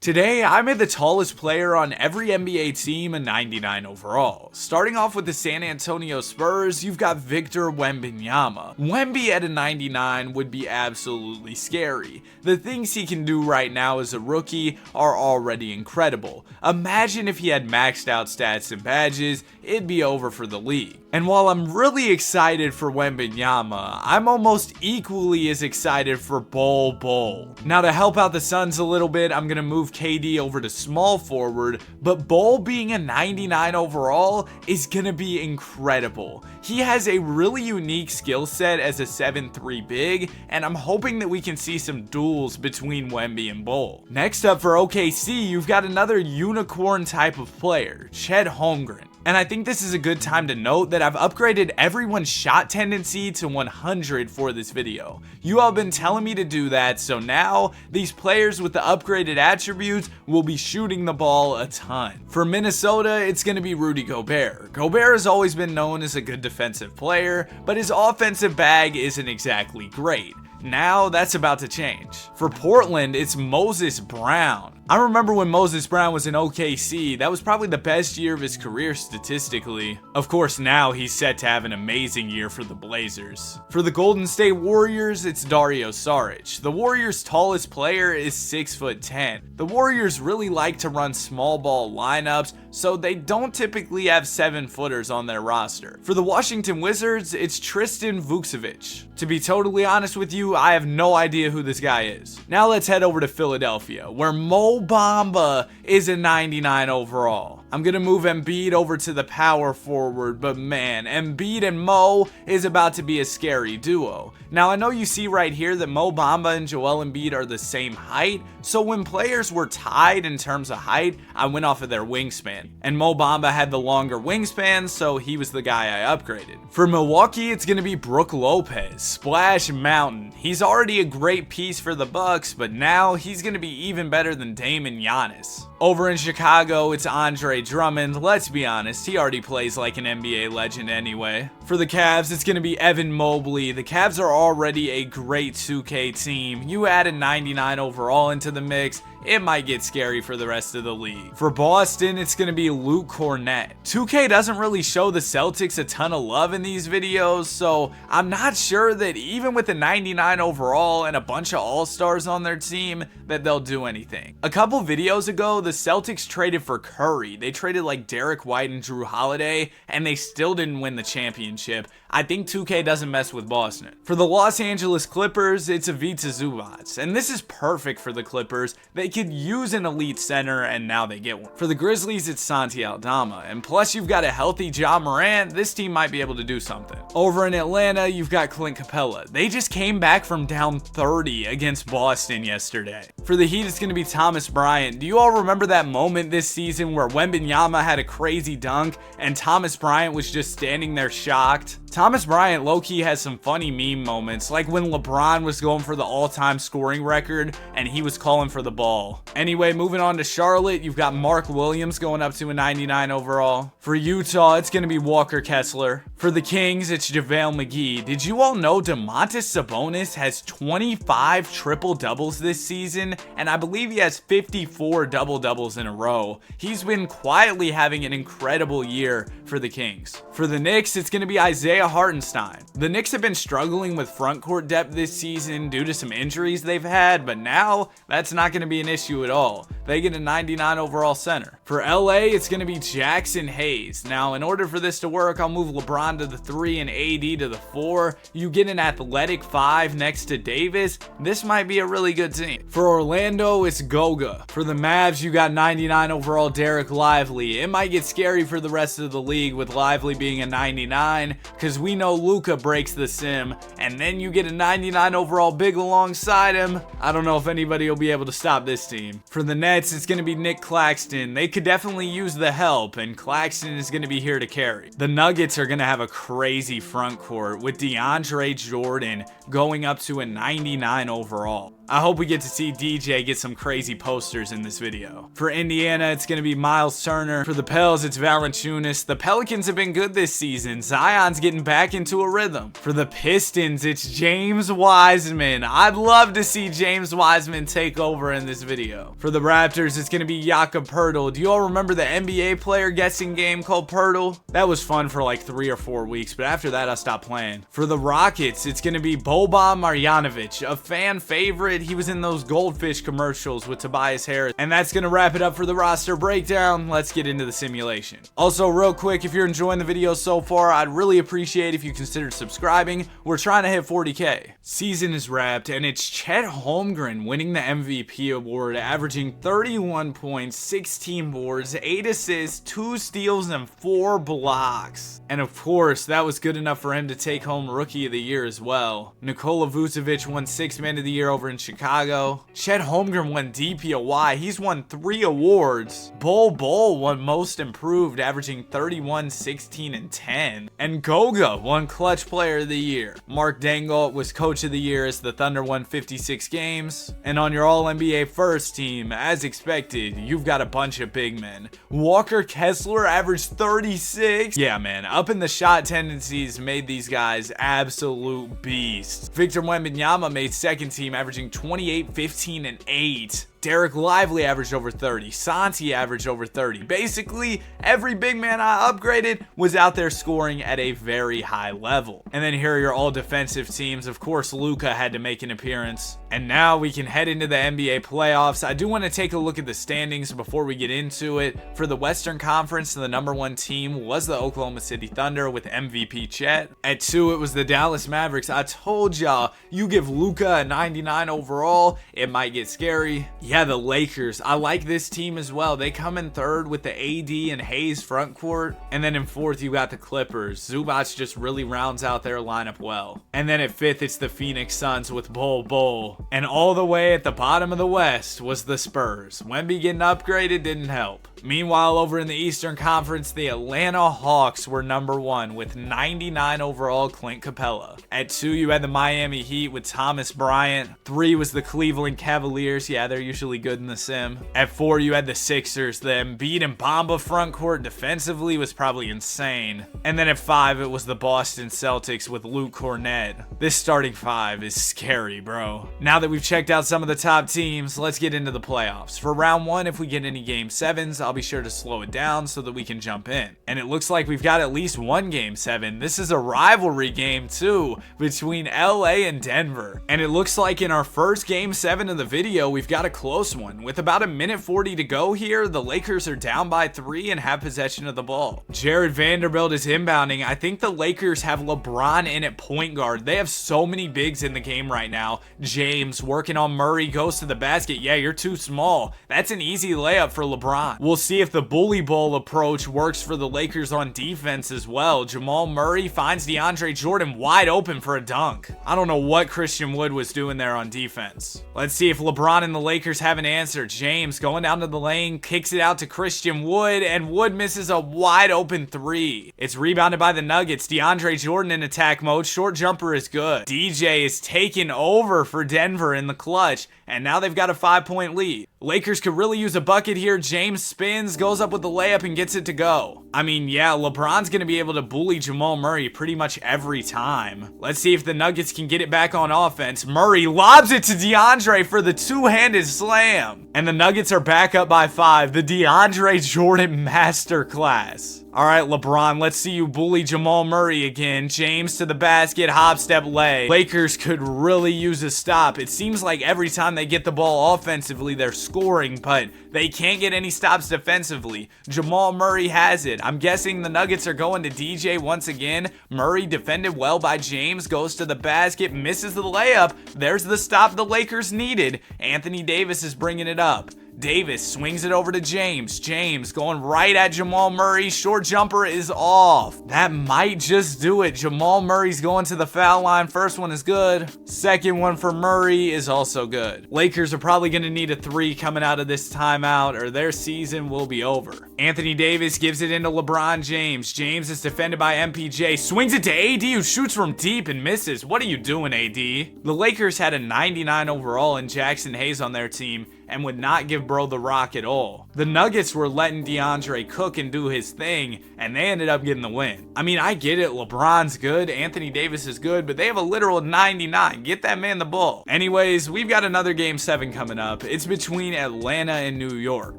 Today, I made the tallest player on every NBA team a 99 overall. Starting off with the San Antonio Spurs, you've got Victor Wembanyama. Wemby at a 99 would be absolutely scary. The things he can do right now as a rookie are already incredible. Imagine if he had maxed out stats and badges, it'd be over for the league. And while I'm really excited for Wembanyama, I'm almost equally as excited for Bol Bol. Now to help out the Suns a little bit, I'm going to move KD over to small forward, but Bol being a 99 overall is going to be incredible. He has a really unique skill set as a 7'3" big, and I'm hoping that we can see some duels between Wemby and Bol. Next up for OKC, you've got another unicorn type of player, Chet Holmgren. And I think this is a good time to note that I've upgraded everyone's shot tendency to 100 for this video. You all have been telling me to do that, so now these players with the upgraded attributes will be shooting the ball a ton. For Minnesota, it's going to be Rudy Gobert. Gobert has always been known as a good defensive player, but his offensive bag isn't exactly great. Now that's about to change. For Portland, it's Moses Brown. I remember when Moses Brown was in OKC, that was probably the best year of his career statistically. Of course, now he's set to have an amazing year for the Blazers. For the Golden State Warriors, it's Dario Saric. The Warriors' tallest player is 6'10". The Warriors really like to run small ball lineups, so they don't typically have 7-footers on their roster. For the Washington Wizards, it's Tristan Vukcevic. To be totally honest with you, I have no idea who this guy is. Now let's head over to Philadelphia, where Mo Bamba is a 99 overall. I'm going to move Embiid over to the power forward, but man, Embiid and Mo is about to be a scary duo. Now I know you see right here that Mo Bamba and Joel Embiid are the same height, so when players were tied in terms of height, I went off of their wingspan. And Mo Bamba had the longer wingspan, so he was the guy I upgraded. For Milwaukee, it's going to be Brook Lopez, Splash Mountain. He's already a great piece for the Bucks, but now he's going to be even better than Dame and Giannis. Over in Chicago, it's Andre Drummond. Let's be honest, he already plays like an NBA legend anyway. For the Cavs, it's going to be Evan Mobley. The Cavs are already a great 2K team. You add a 99 overall into the mix, it might get scary for the rest of the league. For Boston, it's going to be Luke Cornett. 2K doesn't really show the Celtics a ton of love in these videos, so I'm not sure that even with a 99 overall and a bunch of all-stars on their team, that they'll do anything. A couple videos ago, the Celtics traded for Curry. They traded like Derek White and Drew Holiday, and they still didn't win the championship. I think 2K doesn't mess with Boston. For the Los Angeles Clippers, it's Ivica Zubac, and this is perfect for the Clippers. They could use an elite center, and now they get one. For the Grizzlies, it's Santi Aldama, and plus you've got a healthy Ja Morant. This team might be able to do something. Over in Atlanta, you've got Clint Capella. They just came back from down 30 against Boston yesterday. For the Heat, it's going to be Thomas Bryant. Do you all remember that moment this season where Wembanyama had a crazy dunk and Thomas Bryant was just standing there shocked? Thomas Bryant low-key has some funny meme moments, like when LeBron was going for the all-time scoring record and he was calling for the ball. Anyway, moving on to Charlotte, you've got Mark Williams going up to a 99 overall. For Utah, it's going to be Walker Kessler. For the Kings, it's JaVale McGee. Did you all know Domantas Sabonis has 25 triple-doubles this season? And I believe he has 54 double-doubles in a row. He's been quietly having an incredible year for the Kings. For the Knicks, it's going to be Isaiah Hartenstein. The Knicks have been struggling with front court depth this season due to some injuries they've had, but now that's not going to be an issue at all. They get a 99 overall center. For LA, it's going to be Jackson Hayes. Now, in order for this to work, I'll move LeBron to the 3 and AD to the 4. You get an athletic 5 next to Davis. This might be a really good team. For Orlando, it's Goga. For the Mavs, you got 99 overall Derek Lively. It might get scary for the rest of the league with Lively being a 99, because we know Luka breaks the sim, and then you get a 99 overall big alongside him. I don't know if anybody will be able to stop this team. For the Nets, it's going to be Nick Claxton. They could definitely use the help, and Claxton is going to be here to carry. The Nuggets are going to have a crazy front court with DeAndre Jordan going up to a 99 overall. I hope we get to see DJ get some crazy posters in this video. For Indiana, it's going to be Miles Turner. For the Pels, it's Valanciunas. The Pelicans have been good this season. Zion's getting back into a rhythm. For the Pistons, it's James Wiseman. I'd love to see James Wiseman take over in this video. For the Raptors, it's going to be Jakob Poeltl. Do you all remember the NBA player guessing game called Poeltl? That was fun for like 3 or 4 weeks, but after that, I stopped playing. For the Rockets, it's going to be Boban Marjanovic, a fan favorite. He was in those Goldfish commercials with Tobias Harris. And that's going to wrap it up for the roster breakdown. Let's get into the simulation. Also, real quick, if you're enjoying the video so far, I'd really appreciate if you consider subscribing. We're trying to hit 40K. Season is wrapped, and it's Chet Holmgren winning the MVP award, averaging 31 points, 16 boards, 8 assists, 2 steals, and 4 blocks. And of course, that was good enough for him to take home Rookie of the Year as well. Nikola Vucevic won 6th Man of the Year over in Chicago. Chet Holmgren won DPOY. He's won 3 awards. Bol won Most Improved, averaging 31, 16, and 10. And Goga won Clutch Player of the Year. Mark Daigneault was Coach of the Year as the Thunder won 56 games. And on your All-NBA first team, as expected, you've got a bunch of big men. Walker Kessler averaged 36. Yeah, man, up in the shot tendencies made these guys absolute beasts. Victor Wembanyama made second team, averaging 28, 15, and 8. Derek Lively averaged over 30. Santi averaged over 30. Basically, every big man I upgraded was out there scoring at a very high level. And then here are your all defensive teams. Of course, Luka had to make an appearance. And now we can head into the NBA playoffs. I do want to take a look at the standings before we get into it. For the Western Conference, the #1 team was the Oklahoma City Thunder with MVP Chet. At 2, it was the Dallas Mavericks. I told y'all, you give Luka a 99 overall, it might get scary. Yeah, the Lakers. I like this team as well. They come in 3rd with the AD and Hayes front court. And then in 4th, you got the Clippers. Zubac just really rounds out their lineup well. And then at 5th, it's the Phoenix Suns with Bol. And all the way at the bottom of the West was the Spurs. Wemby getting upgraded didn't help. Meanwhile, over in the Eastern Conference, the Atlanta Hawks were #1 with 99 overall Clint Capella. At 2, you had the Miami Heat with Thomas Bryant. 3 was the Cleveland Cavaliers. Yeah, they're usually good in the sim. At 4, you had the Sixers. The Embiid and Bamba frontcourt defensively was probably insane. And then at 5, it was the Boston Celtics with Luke Cornett. This starting 5 is scary, bro. Now that we've checked out some of the top teams, let's get into the playoffs. For round 1, if we get any game 7s, I'll be sure to slow it down so that we can jump in. And it looks like we've got at least one game 7. This is a rivalry game too between LA and Denver. And it looks like in our first game 7 of the video, we've got a close one. With about 1:40 to go here, the Lakers are down by 3 and have possession of the ball. Jared Vanderbilt is inbounding. I think the Lakers have LeBron in at point guard. They have so many bigs in the game right now. James working on Murray, goes to the basket. Yeah, you're too small. That's an easy layup for LeBron. We'll see if the bully ball approach works for the Lakers on defense as well. Jamal Murray finds DeAndre Jordan wide open for a dunk. I don't know what Christian Wood was doing there on defense. Let's see if LeBron and the Lakers have an answer. James going down to the lane, kicks it out to Christian Wood, and Wood misses a wide open 3. It's rebounded by the Nuggets. DeAndre Jordan in attack mode. Short jumper is good. DJ is taking over for Denver in the clutch, and now they've got a 5-point lead. Lakers could really use a bucket here. James spins, goes up with the layup, and gets it to go. I mean, yeah, LeBron's going to be able to bully Jamal Murray pretty much every time. Let's see if the Nuggets can get it back on offense. Murray lobs it to DeAndre for the two-handed slam. And the Nuggets are back up by 5. The DeAndre Jordan masterclass. All right, LeBron, let's see you bully Jamal Murray again. James to the basket, hop, step, lay. Lakers could really use a stop. It seems like every time they get the ball offensively, they're scoring, but they can't get any stops defensively. Jamal Murray has it. I'm guessing the Nuggets are going to DJ once again. Murray defended well by James, goes to the basket, misses the layup. There's the stop the Lakers needed. Anthony Davis is bringing it up. Davis swings it over to James. James going right at Jamal Murray. Short jumper is off. That might just do it. Jamal Murray's going to the foul line. First one is good. Second one for Murray is also good. Lakers are probably going to need a 3 coming out of this timeout or their season will be over. Anthony Davis gives it into LeBron James. James is defended by MPJ. Swings it to AD, who shoots from deep and misses. What are you doing, AD? The Lakers had a 99 overall and Jackson Hayes on their team and would not give bro the rock at all. The Nuggets were letting DeAndre cook and do his thing, and they ended up getting the win. I mean, I get it, LeBron's good, Anthony Davis is good, but they have a literal 99. Get that man the ball. Anyways, we've got another Game 7 coming up. It's between Atlanta and New York.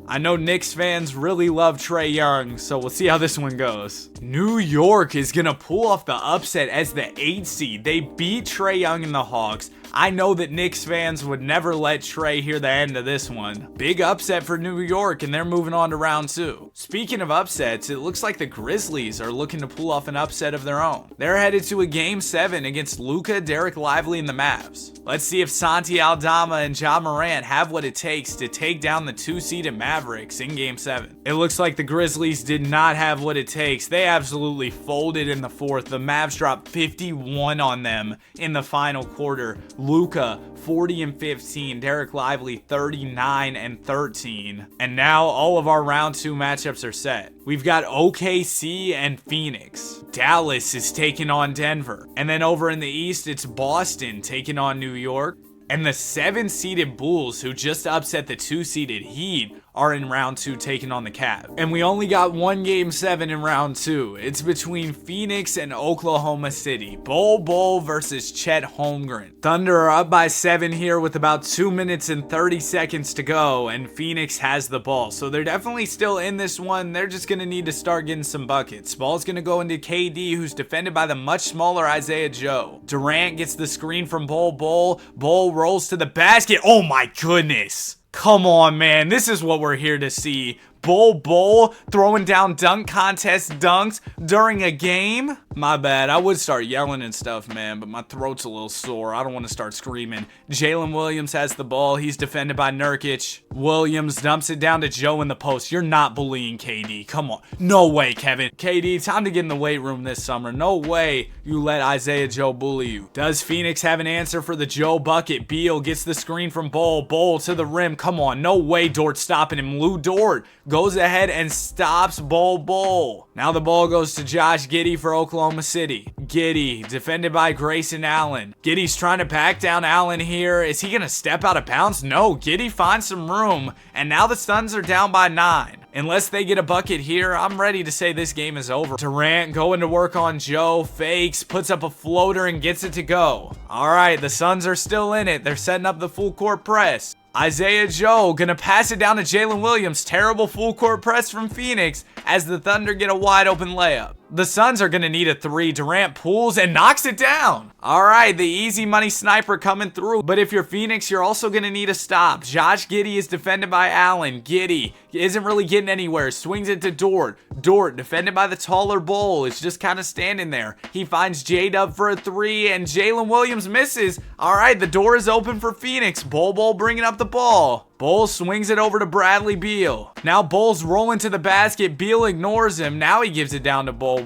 I know Knicks fans really love Trae Young, so we'll see how this one goes. New York is gonna pull off the upset as the 8 seed. They beat Trae Young and the Hawks. I know that Knicks fans would never let Trae hear the end of this one. Big upset for New York, and they're moving on to round 2. Speaking of upsets, it looks like the Grizzlies are looking to pull off an upset of their own. They're headed to a Game 7 against Luka, Derek Lively, and the Mavs. Let's see if Santi Aldama and Ja Morant have what it takes to take down the 2-seeded Mavericks in Game 7. It looks like the Grizzlies did not have what it takes. They absolutely folded in the fourth. The Mavs dropped 51 on them in the final quarter. Luka 40 and 15, Derek Lively 39 and 13. And now all of our round 2 matchups are set. We've got OKC and Phoenix. Dallas is taking on Denver. And then over in the East, it's Boston taking on New York. And the 7-seeded Bulls, who just upset the 2-seeded Heat, are in round 2 taking on the Cavs. And we only got one Game 7 in round 2. It's between Phoenix and Oklahoma City. Bol Bol versus Chet Holmgren. Thunder are up by 7 here with about 2 minutes and 30 seconds to go, and Phoenix has the ball. So they're definitely still in this one. They're just going to need to start getting some buckets. Ball's going to go into KD, who's defended by the much smaller Isaiah Joe. Durant gets the screen from Bol Bol. Bol rolls to the basket. Oh my goodness. Come on, man. This is what we're here to see. Bol Bol throwing down dunk contest dunks during a game? My bad. I would start yelling and stuff, man, but my throat's a little sore. I don't want to start screaming. Jalen Williams has the ball. He's defended by Nurkic. Williams dumps it down to Joe in the post. You're not bullying KD. Come on. No way, Kevin. KD, time to get in the weight room this summer. No way you let Isaiah Joe bully you. Does Phoenix have an answer for the Joe bucket? Beal gets the screen from Bol. Bol to the rim. Come on. No way Dort stopping him. Lou Dort goes ahead and stops Bol Bol. Now the ball goes to Josh Giddey for Oklahoma City. Giddey defended by Grayson Allen. Giddey's trying to pack down Allen here. Is he going to step out of bounds? No. Giddey finds some room, and now the Suns are down by 9. Unless they get a bucket here, I'm ready to say this game is over. Durant going to work on Joe, fakes, puts up a floater, and gets it to go. All right, the Suns are still in it. They're setting up the full court press. Isaiah Joe gonna pass it down to Jalen Williams. Terrible full court press from Phoenix as the Thunder get a wide open layup. The Suns are gonna need a 3. Durant pulls and knocks it down. All right, the easy money sniper coming through. But if you're Phoenix, you're also gonna need a stop. Josh Giddey is defended by Allen. Giddey isn't really getting anywhere. Swings it to Dort. Dort defended by the taller Bol. Is just kind of standing there. He finds J-Dub for a 3 and Jalen Williams misses. All right, the door is open for Phoenix. Bol bringing up the ball. Bol swings it over to Bradley Beal. Now Bol's rolling to the basket. Beal ignores him. Now he gives it down to Bol.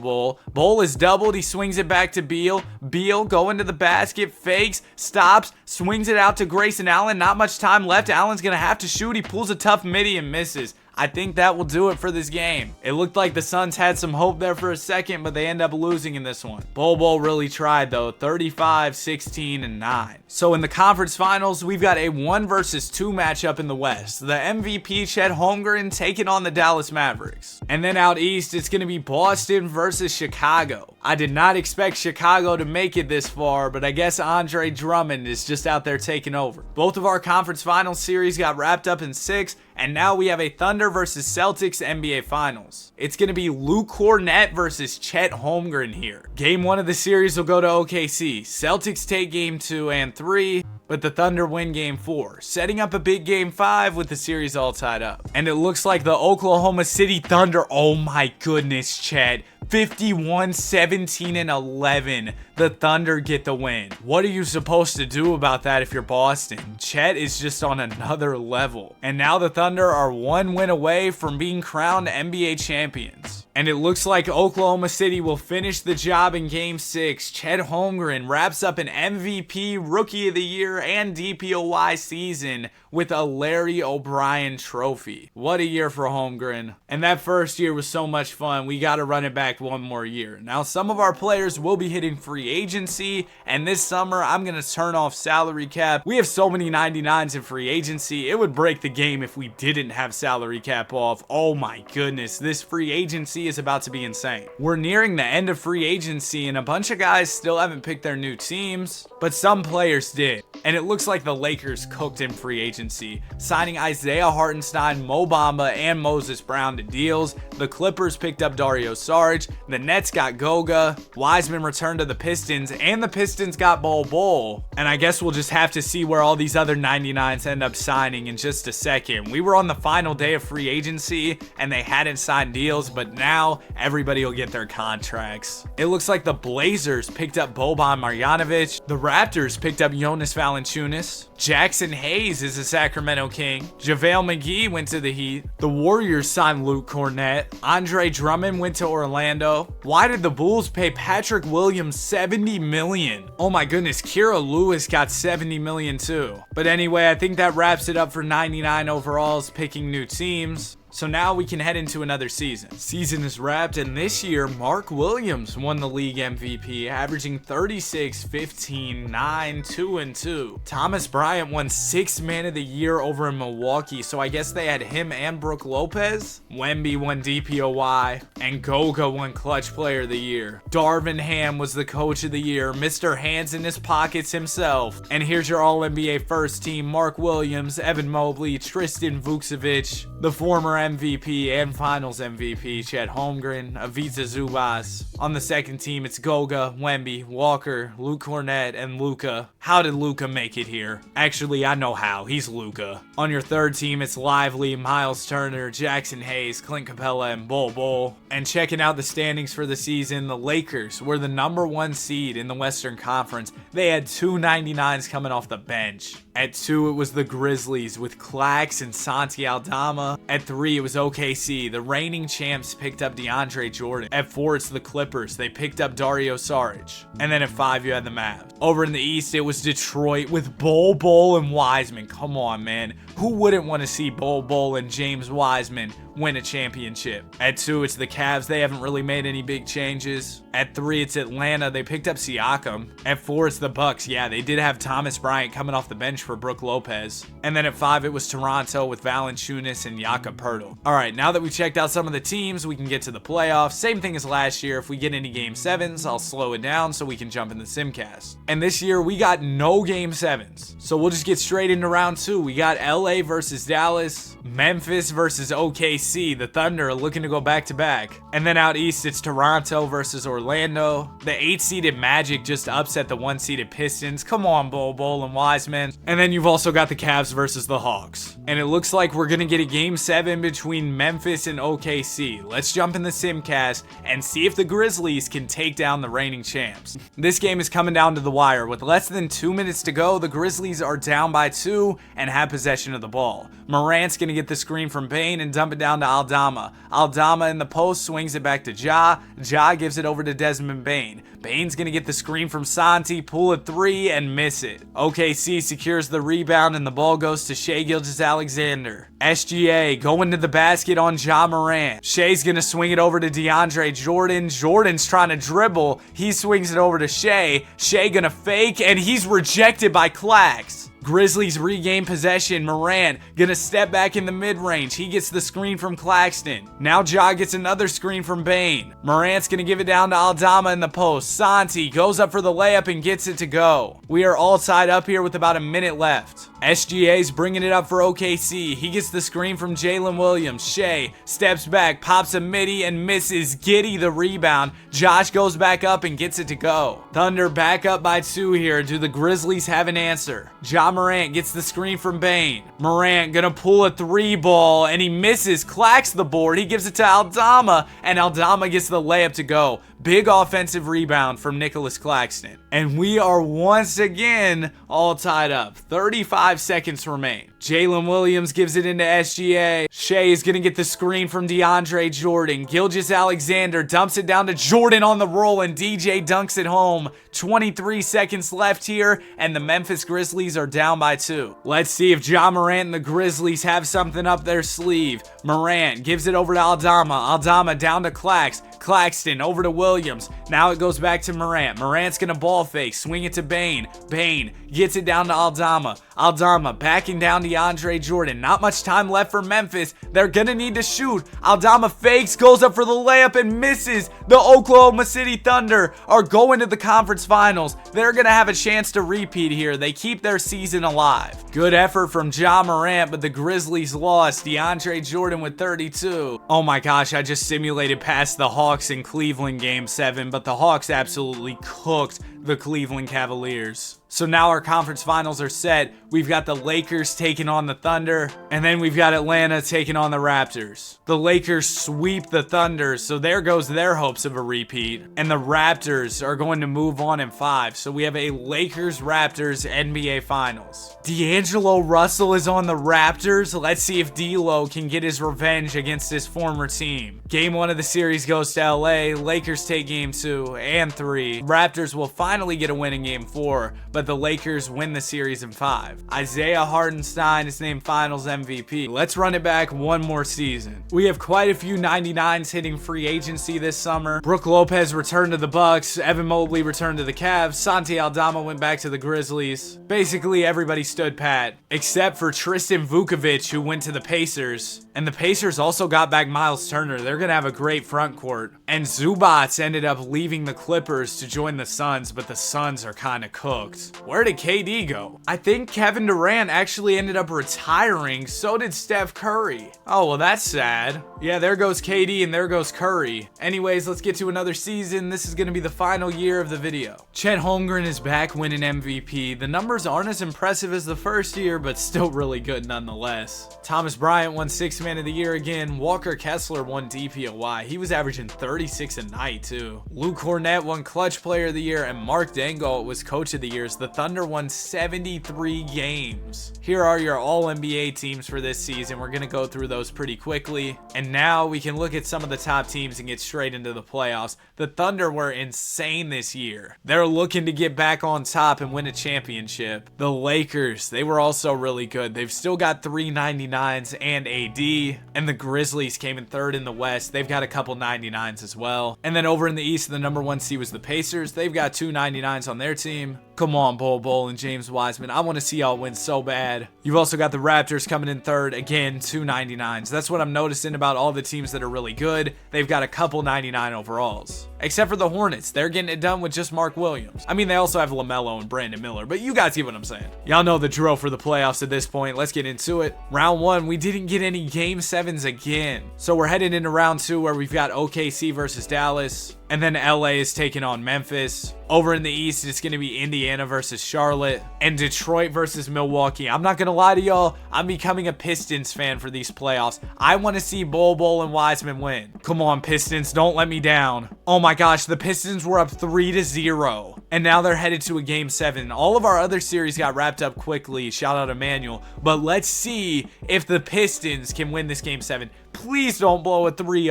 Bol is doubled. He swings it back to Beal. Beal going to the basket. Fakes. Stops. Swings it out to Grayson Allen. Not much time left. Allen's going to have to shoot. He pulls a tough midi and misses. I think that will do it for this game. It looked like the Suns had some hope there for a second, but they end up losing in this one. Bol really tried though, 35, 16, and 9. So in the conference finals, we've got a 1 versus 2 matchup in the West. The MVP Chet Holmgren taking on the Dallas Mavericks. And then out East, it's going to be Boston versus Chicago. I did not expect Chicago to make it this far, but I guess Andre Drummond is just out there taking over. Both of our conference finals series got wrapped up in 6, and now we have a Thunder versus Celtics NBA Finals. It's going to be Luke Kornet versus Chet Holmgren here. Game 1 of the series will go to OKC. Celtics take game 2 and 3, but the Thunder win game 4, setting up a big game 5 with the series all tied up. And it looks like the Oklahoma City Thunder, oh my goodness, Chet, 51, 17, and 11. The Thunder get the win. What are you supposed to do about that if you're Boston? Chet is just on another level. And now the Thunder are one win away from being crowned NBA champions. And it looks like Oklahoma City will finish the job in Game 6. Chet Holmgren wraps up an MVP, Rookie of the Year, and DPOY season with a Larry O'Brien trophy. What a year for Holmgren. And that first year was so much fun. We got to run it back one more year. Now, some of our players will be hitting free agency, and this summer, I'm going to turn off salary cap. We have so many 99s in free agency. It would break the game if we didn't have salary cap off. Oh my goodness, this free agency is about to be insane. We're nearing the end of free agency, and a bunch of guys still haven't picked their new teams, but some players did. And it looks like the Lakers cooked in free agency, signing Isaiah Hartenstein, Mo Bamba, and Moses Brown to deals. The Clippers picked up Dario Saric. The Nets got Goga. Wiseman returned to the Pistons, and the Pistons got Bol Bol. And I guess we'll just have to see where all these other 99s end up signing in just a second. We were on the final day of free agency, and they hadn't signed deals, but now everybody will get their contracts. It looks like the Blazers picked up Boban Marjanovic. The Raptors picked up Jonas Valanciunas. Jackson Hayes is a Sacramento King. JaVale McGee went to the Heat. The Warriors signed Luke Cornett. Andre Drummond went to Orlando. Why did the Bulls pay Patrick Williams $70 million? Oh my goodness, Kira Lewis got $70 million too. But anyway, I think that wraps it up for 99 overalls, picking new teams. So now we can head into another season. Season is wrapped, and this year, Mark Williams won the league MVP, averaging 36, 15, 9, 2, and 2. Thomas Bryant won 6th Man of the Year over in Milwaukee, so I guess they had him and Brook Lopez. Wemby won DPOY, and Goga won Clutch Player of the Year. Darvin Ham was the Coach of the Year, Mr. Hands in his pockets himself. And here's your All-NBA first team: Mark Williams, Evan Mobley, Tristan Vukcevic, the former MVP and Finals MVP Chet Holmgren, Ivica Zubac. On the second team, it's Goga, Wemby, Walker, Luke Cornett, and Luka. How did Luka make it here? Actually, I know how. He's Luka. On your third team, it's Lively, Miles Turner, Jackson Hayes, Clint Capella, and Bol Bol. And checking out the standings for the season, the Lakers were the #1 seed in the Western Conference. They had 2 99s coming off the bench. At 2, it was the Grizzlies with Clax and Santi Aldama. At 3, it was OKC. The reigning champs picked up DeAndre Jordan. At 4, it's the Clippers. They picked up Dario Saric. And then at 5, you had the Mavs. Over in the East, it was Detroit with Bol Bol and Wiseman. Come on, man. Who wouldn't want to see Bol Bol and James Wiseman win a championship? At 2, it's the Cavs. They haven't really made any big changes. At 3, it's Atlanta. They picked up Siakam. At 4, it's the Bucks. Yeah, they did have Thomas Bryant coming off the bench for Brook Lopez. And then at 5, it was Toronto with Valanciunas and Jakob Poeltl. All right, now that we checked out some of the teams, we can get to the playoffs. Same thing as last year. If we get any Game 7s, I'll slow it down so we can jump in the Simcast. And this year, we got no Game 7s. So we'll just get straight into round 2. We got LA versus Dallas, Memphis versus OKC. The Thunder are looking to go back-to-back. And then out east, it's Toronto versus Orlando. The 8-seeded Magic just upset the 1-seeded Pistons. Come on, Bol Bol and Wiseman. And then you've also got the Cavs versus the Hawks. And it looks like we're going to get a Game 7 between Memphis and OKC. Let's jump in the Simcast and see if the Grizzlies can take down the reigning champs. This game is coming down to the wire. With less than 2 minutes to go, the Grizzlies are down by 2 and have possession of the ball. Morant's going to get the screen from Bane and dump it down to Aldama. Aldama in the post swings it back to Ja. Ja gives it over to Desmond Bane. Bane's going to get the screen from Santi, pull a 3, and miss it. OKC secures the rebound, and the ball goes to Shai Gilgeous-Alexander. SGA going to the basket on Ja Morant. Shai's going to swing it over to DeAndre Jordan. Jordan's trying to dribble. He swings it over to Shai. Shai going to fake, and he's rejected by Clax. Grizzlies regain possession. Morant gonna step back in the mid-range. He gets the screen from Claxton. Now Ja gets another screen from Bane. Morant's gonna give it down to Aldama in the post. Santi goes up for the layup and gets it to go. We are all tied up here with about a minute left. SGA's bringing it up for OKC. He gets the screen from Jalen Williams. Shea steps back, pops a midi and misses. Giddey the rebound. Josh goes back up and gets it to go. Thunder back up by 2 here. Do the Grizzlies have an answer? Ja Morant gets the screen from Bane. Morant gonna pull a 3 ball and he misses. Clacks the board. He gives it to Aldama and Aldama gets the layup to go. Big offensive rebound from Nicholas Claxton. And we are once again all tied up. 35 seconds remain. Jalen Williams gives it into SGA. Shea is going to get the screen from DeAndre Jordan. Gilgeous-Alexander dumps it down to Jordan on the roll and DJ dunks it home. 23 seconds left here and the Memphis Grizzlies are down by 2. Let's see if Ja Morant and the Grizzlies have something up their sleeve. Morant gives it over to Aldama. Aldama down to Claxton over to Williams. Now it goes back to Morant. Morant's gonna ball fake, swing it to Bane. Bane gets it down to Aldama. Aldama backing down DeAndre Jordan. Not much time left for Memphis. They're gonna need to shoot. Aldama fakes, goes up for the layup and misses. The Oklahoma City Thunder are going to the conference finals. They're gonna have a chance to repeat here. They keep their season alive. Good effort from Ja Morant, but the Grizzlies lost. DeAndre Jordan with 32. Oh my gosh, I just simulated past the Hawks in Cleveland game 7, but the Hawks absolutely cooked the Cleveland Cavaliers. So now our conference finals are set. We've got the Lakers taking on the Thunder, and then we've got Atlanta taking on the Raptors. The Lakers sweep the Thunder, so there goes their hopes of a repeat. And the Raptors are going to move on in 5. So we have a Lakers-Raptors NBA Finals. D'Angelo Russell is on the Raptors. Let's see if D'Lo can get his revenge against his former team. Game 1 of the series goes to LA. Lakers take game 2 and 3. Raptors will finally get a win in game 4, but the Lakers win the series in 5. Isaiah Hartenstein is named Finals MVP. Let's run it back one more season. We have quite a few 99s hitting free agency this summer. Brook Lopez returned to the Bucks. Evan Mobley returned to the Cavs. Santi Aldama went back to the Grizzlies. Basically, everybody stood pat, except for Tristan Vukovic, who went to the Pacers. And the Pacers also got back Miles Turner. They're going to have a great front court. And Zubats ended up leaving the Clippers to join the Suns, but the Suns are kind of cooked. Where did KD go? I think Kevin Durant actually ended up retiring. So did Steph Curry. Oh, well, that's sad. Yeah, there goes KD and there goes Curry. Anyways, let's get to another season. This is going to be the final year of the video. Chet Holmgren is back winning MVP. The numbers aren't as impressive as the first year, but still really good nonetheless. Thomas Bryant won 6th Man of the Year again. Walker Kessler won DPOY. He was averaging 36 a night too. Luke Cornett won Clutch Player of the Year and Mark Dangle was Coach of the Year. The Thunder won 73 games. Here are your All-NBA teams for this season. We're going to go through those pretty quickly. And now we can look at some of the top teams and get straight into the playoffs. The Thunder were insane this year. They're looking to get back on top and win a championship. The Lakers, they were also really good. They've still got 3 99s and AD. And the Grizzlies came in 3rd in the West. They've got a couple 99s as well. And then over in the East, the number 1 seed was the Pacers. They've got 2 99s on their team. Come on, Bol and James Wiseman. I want to see y'all win so bad. You've also got the Raptors coming in 3rd. Again, 2 99s. That's what I'm noticing about all the teams that are really good. They've got a couple 99 overalls. Except for the Hornets. They're getting it done with just Mark Williams. I mean, they also have LaMelo and Brandon Miller, but you guys get what I'm saying. Y'all know the drill for the playoffs at this point. Let's get into it. Round 1, we didn't get any Game 7s again. So we're headed into round 2 where we've got OKC versus Dallas. And then LA is taking on Memphis. Over in the East, it's going to be Indiana versus Charlotte. And Detroit versus Milwaukee. I'm not going to lie to y'all. I'm becoming a Pistons fan for these playoffs. I want to see Bol and Wiseman win. Come on, Pistons. Don't let me down. Oh my gosh, the Pistons were up 3-0. And now they're headed to a Game 7. All of our other series got wrapped up quickly. Shout out Emmanuel. But let's see if the Pistons can win this Game 7. Please don't blow a 3-0.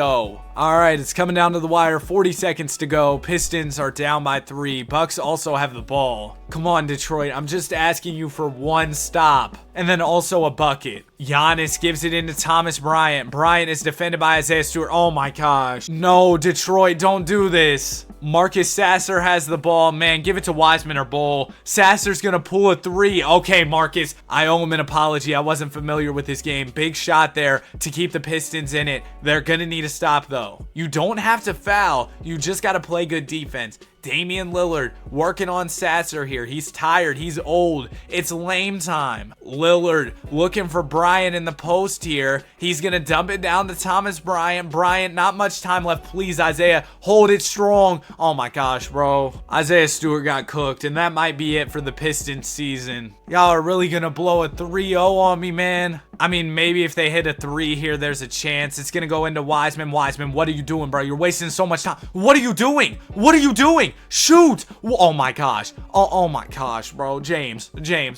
All right, it's coming down to the wire. 40 seconds to go. Pistons are down by 3. Bucks also have the ball. Come on, Detroit. I'm just asking you for one stop. And then also a bucket. Giannis gives it into Thomas Bryant. Bryant is defended by Isaiah Stewart. Oh my gosh. No, Detroit, don't do this. Marcus Sasser has the ball. Man, give it to Wiseman or Bol. Sasser's going to pull a 3. Okay, Marcus, I owe him an apology. I wasn't familiar with this game. Big shot there to keep the Pistons in it. They're going to need a stop, though. You don't have to foul. You just got to play good defense. Damian Lillard working on Sasser here. He's tired. He's old. It's lame time. Lillard looking for Bryant in the post here. He's going to dump it down to Thomas Bryant. Bryant, not much time left. Please, Isaiah, hold it strong. Oh my gosh, bro. Isaiah Stewart got cooked, and that might be it for the Pistons season. Y'all are really going to blow a 3-0 on me, man. I mean, maybe if they hit a 3 here, there's a chance. It's going to go into Wiseman. Wiseman, what are you doing, bro? You're wasting so much time. What are you doing? What are you doing? Shoot. Oh my gosh. Oh my gosh, bro. James,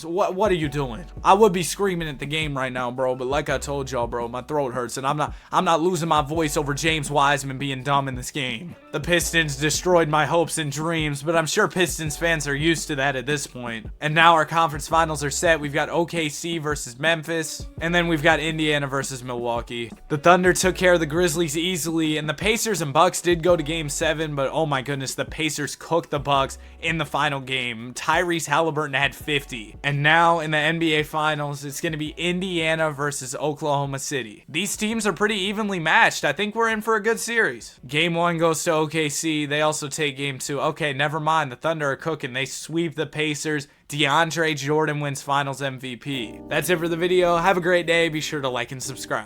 what are you doing? I would be screaming at the game right now, bro, but like I told y'all, bro, my throat hurts, and I'm not losing my voice over James Wiseman being dumb in this game. The Pistons destroyed my hopes and dreams, but I'm sure Pistons fans are used to that at this point. And now our conference finals are set. We've got OKC versus Memphis, and then we've got Indiana versus Milwaukee. The Thunder took care of the Grizzlies easily, and the Pacers and Bucks did go to game 7, but oh my goodness, the Pacers cooked the Bucks in the final game. Tyrese Halliburton had 50. And now in the NBA Finals, it's going to be Indiana versus Oklahoma City. These teams are pretty evenly matched. I think we're in for a good series. Game 1 goes to OKC. They also take game 2. Okay, never mind. The Thunder are cooking. They sweep the Pacers. DeAndre Jordan wins Finals MVP. That's it for the video. Have a great day. Be sure to like and subscribe.